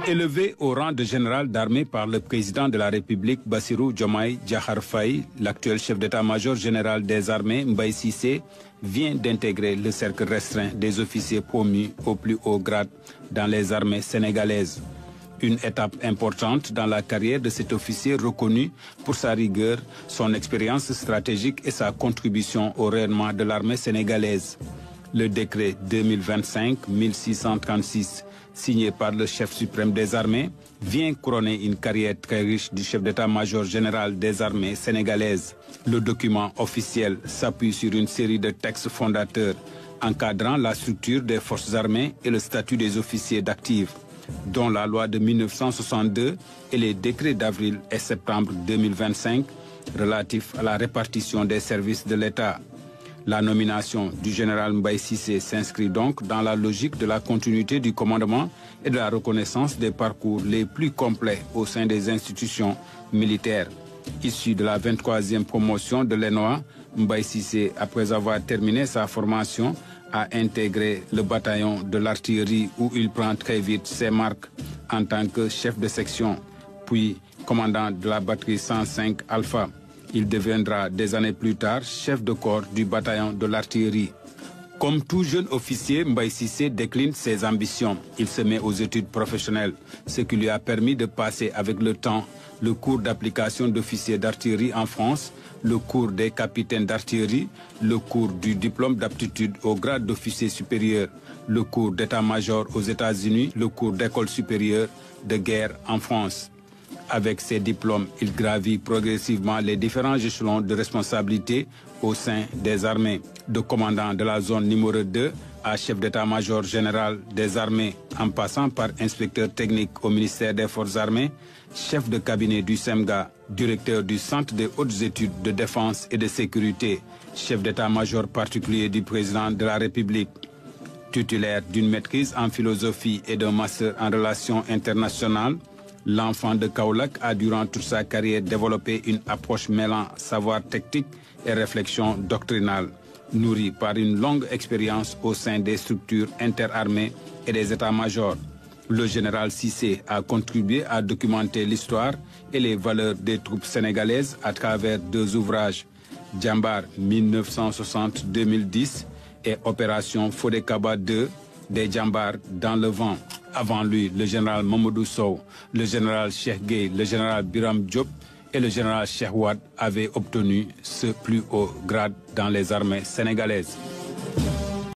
Élevé au rang de général d'armée par le président de la République, Bassirou Diomaye Diakhar Faye, l'actuel chef d'état-major général des armées, Mbaye Cissé, vient d'intégrer le cercle restreint des officiers promus au plus haut grade dans les armées sénégalaises. Une étape importante dans la carrière de cet officier reconnu pour sa rigueur, son expérience stratégique et sa contribution au rayonnement de l'armée sénégalaise. Le décret 2025-1636, signé par le chef suprême des armées, vient couronner une carrière très riche du chef d'état-major général des armées sénégalaises. Le document officiel s'appuie sur une série de textes fondateurs encadrant la structure des forces armées et le statut des officiers d'active, dont la loi de 1962 et les décrets d'avril et septembre 2025 relatifs à la répartition des services de l'État. La nomination du général Mbaye Cissé s'inscrit donc dans la logique de la continuité du commandement et de la reconnaissance des parcours les plus complets au sein des institutions militaires. Issu de la 23e promotion de l'ENOA, Mbaye Cissé, après avoir terminé sa formation, a intégré le bataillon de l'artillerie où il prend très vite ses marques en tant que chef de section, puis commandant de la batterie 105 Alpha. Il deviendra des années plus tard chef de corps du bataillon de l'artillerie. Comme tout jeune officier, Mbaye Cissé décline ses ambitions. Il se met aux études professionnelles, ce qui lui a permis de passer avec le temps le cours d'application d'officier d'artillerie en France, le cours des capitaines d'artillerie, le cours du diplôme d'aptitude au grade d'officier supérieur, le cours d'état-major aux États-Unis, le cours d'école supérieure de guerre en France. Avec ces diplômes, il gravit progressivement les différents échelons de responsabilité au sein des armées. De commandant de la zone numéro 2 à chef d'état-major général des armées, en passant par inspecteur technique au ministère des Forces armées, chef de cabinet du SEMGA, directeur du Centre des hautes études de défense et de sécurité, chef d'état-major particulier du président de la République. Titulaire d'une maîtrise en philosophie et d'un master en relations internationales, l'enfant de Kaolack a durant toute sa carrière développé une approche mêlant savoir technique et réflexion doctrinale, nourrie par une longue expérience au sein des structures interarmées et des états-majors. Le général Cissé a contribué à documenter l'histoire et les valeurs des troupes sénégalaises à travers deux ouvrages, Djambar 1960-2010 et Opération Fodekaba 2, des Djambars dans le vent. Avant lui, le général Mamadou Sow, le général Cheikh Gueye, le général Biram Diop et le général Cheikh Wade avaient obtenu ce plus haut grade dans les armées sénégalaises.